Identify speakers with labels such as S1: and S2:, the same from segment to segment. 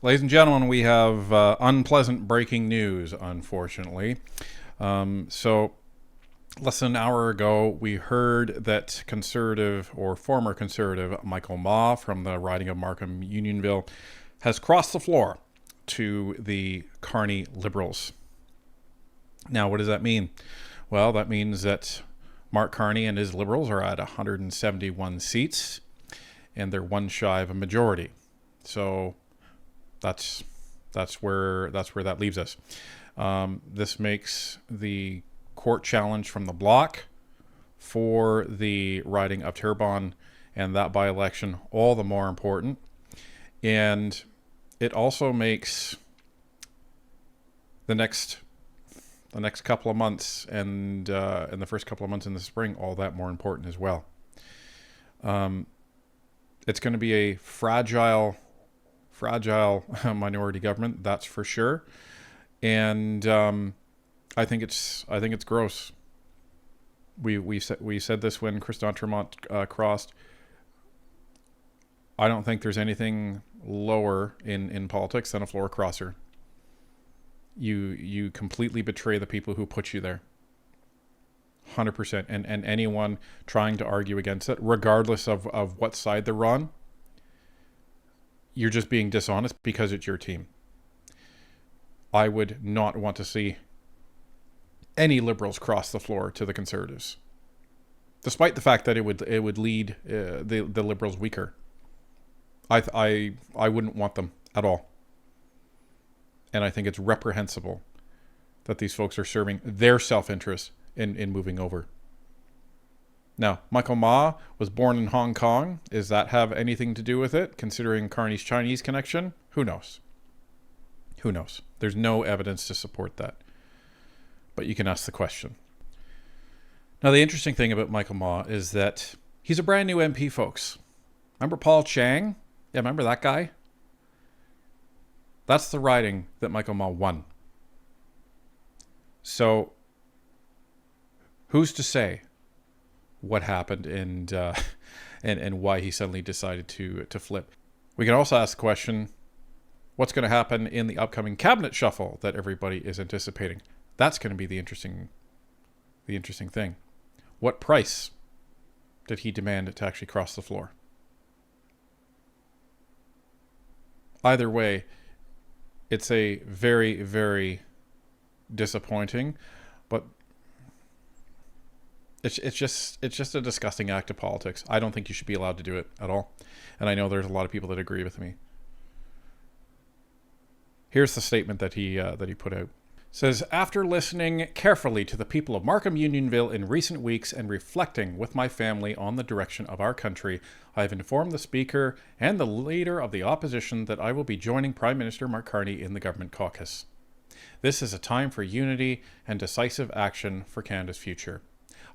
S1: Ladies and gentlemen, we have unpleasant breaking news, unfortunately. So, less than an hour ago, we heard that conservative or former conservative Michael Ma from the riding of Markham Unionville has crossed the floor to the Carney Liberals. Now, what does that mean? Well, that means that Mark Carney and his Liberals are at 171 seats, and they're one shy of a majority. So that's where that leaves us. This makes the court challenge from the bloc for the riding of Terrebonne and that by-election all the more important. And it also makes the next couple of months and the first couple of months in the spring all that more important as well. It's going to be a fragile minority government, that's for sure. And I think it's gross. We said this when Chris Tremont crossed. I don't think there's anything lower in politics than a floor crosser. You completely betray the people who put you there. 100%. And anyone trying to argue against it, regardless of what side they're on, you're just being dishonest because it's your team. I would not want to see any Liberals cross the floor to the Conservatives, despite the fact that it would lead the Liberals weaker. I wouldn't want them at all. And I think it's reprehensible that these folks are serving their self-interest in moving over. Now, Michael Ma was born in Hong Kong. Does that have anything to do with it, considering Carney's Chinese connection? Who knows? Who knows? There's no evidence to support that. But you can ask the question. Now, the interesting thing about Michael Ma is that he's a brand new MP, folks. Remember Paul Chang? Yeah, remember that guy? That's the riding that Michael Ma won. So, who's to say what happened and why he suddenly decided to flip? We can also ask the question, what's going to happen in the upcoming cabinet shuffle that everybody is anticipating? That's going to be the interesting thing. What price did he demand to actually cross the floor? Either way, it's a very, very disappointing, but it's just a disgusting act of politics. I don't think you should be allowed to do it at all. And I know there's a lot of people that agree with me. Here's the statement that he put out. It says, after listening carefully to the people of Markham Unionville in recent weeks and reflecting with my family on the direction of our country, I have informed the Speaker and the Leader of the Opposition that I will be joining Prime Minister Mark Carney in the Government Caucus. This is a time for unity and decisive action for Canada's future.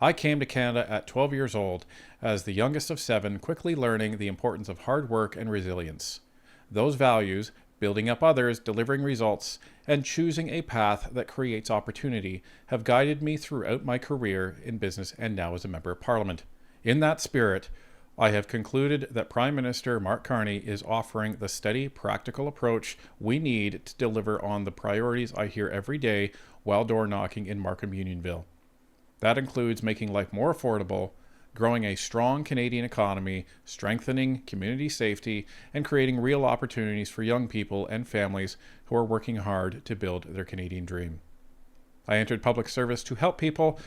S1: I came to Canada at 12 years old as the youngest of 7, quickly learning the importance of hard work and resilience. Those values, building up others, delivering results, and choosing a path that creates opportunity, have guided me throughout my career in business and now as a Member of Parliament. In that spirit, I have concluded that Prime Minister Mark Carney is offering the steady, practical approach we need to deliver on the priorities I hear every day while door knocking in Markham Unionville. That includes making life more affordable, growing a strong Canadian economy, strengthening community safety, and creating real opportunities for young people and families who are working hard to build their Canadian dream. I entered public service to help people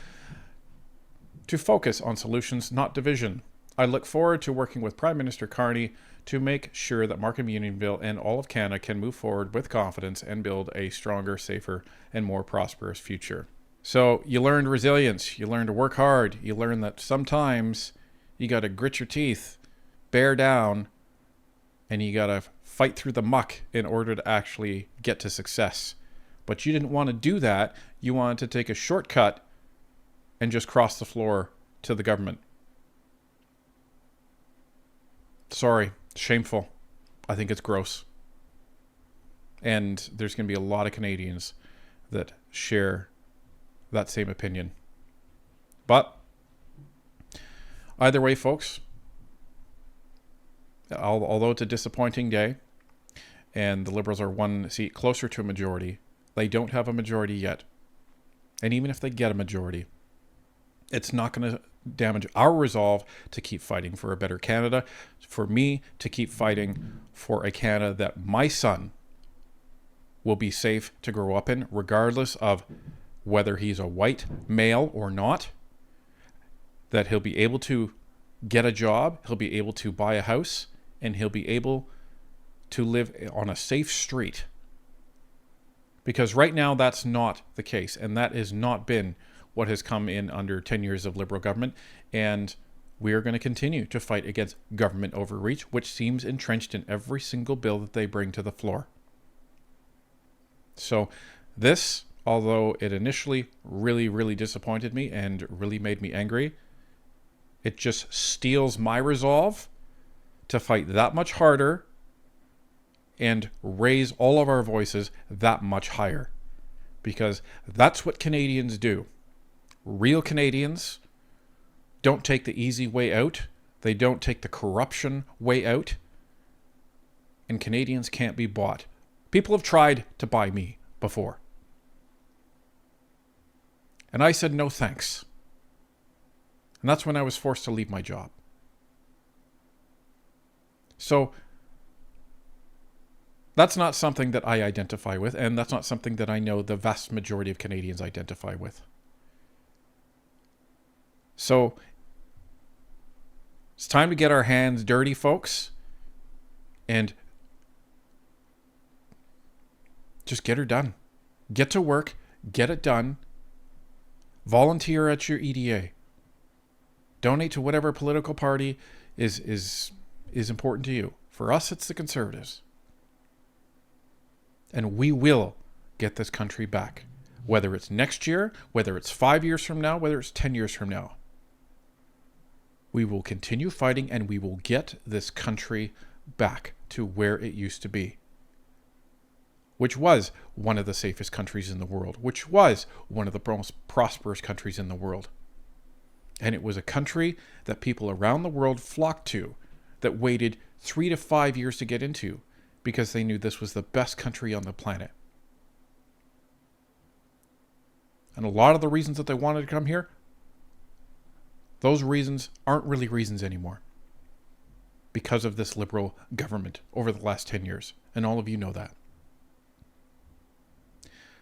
S1: to focus on solutions, not division. I look forward to working with Prime Minister Carney to make sure that Markham Unionville and all of Canada can move forward with confidence and build a stronger, safer, and more prosperous future. So you learned resilience, you learned to work hard, you learned that sometimes you got to grit your teeth, bear down, and you got to fight through the muck in order to actually get to success. But you didn't want to do that. You wanted to take a shortcut and just cross the floor to the government. Sorry, shameful. I think it's gross. And there's going to be a lot of Canadians that share that same opinion. But either way, folks, although it's a disappointing day, and the Liberals are one seat closer to a majority. They don't have a majority yet. And even if they get a majority, it's not going to damage our resolve to keep fighting for a better Canada, for me to keep fighting for a Canada that my son will be safe to grow up in, regardless of whether he's a white male or not, that he'll be able to get a job, he'll be able to buy a house, and he'll be able to live on a safe street. Because right now that's not the case, and that has not been what has come in under 10 years of Liberal government, and we are going to continue to fight against government overreach, which seems entrenched in every single bill that they bring to the floor. So this, although it initially really, really disappointed me and really made me angry, it just steals my resolve to fight that much harder and raise all of our voices that much higher. Because that's what Canadians do. Real Canadians don't take the easy way out. They don't take the corruption way out. And Canadians can't be bought. People have tried to buy me before. And I said no thanks. And that's when I was forced to leave my job. So that's not something that I identify with, and that's not something that I know the vast majority of Canadians identify with. So it's time to get our hands dirty, folks, and just get her done. Get to work, get it done. Volunteer at your EDA. Donate to whatever political party is important to you. For us, it's the Conservatives. And we will get this country back. Whether it's next year, whether it's 5 years from now, whether it's 10 years from now. We will continue fighting and we will get this country back to where it used to be. Which was one of the safest countries in the world. Which was one of the most prosperous countries in the world. And it was a country that people around the world flocked to, that waited 3 to 5 years to get into, because they knew this was the best country on the planet. And a lot of the reasons that they wanted to come here, those reasons aren't really reasons anymore. Because of this Liberal government over the last 10 years. And all of you know that.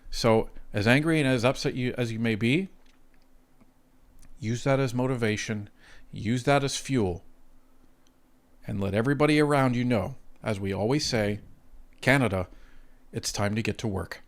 S1: So, as angry and as upset as you may be, use that as motivation, use that as fuel, and let everybody around you know, as we always say, Canada, it's time to get to work.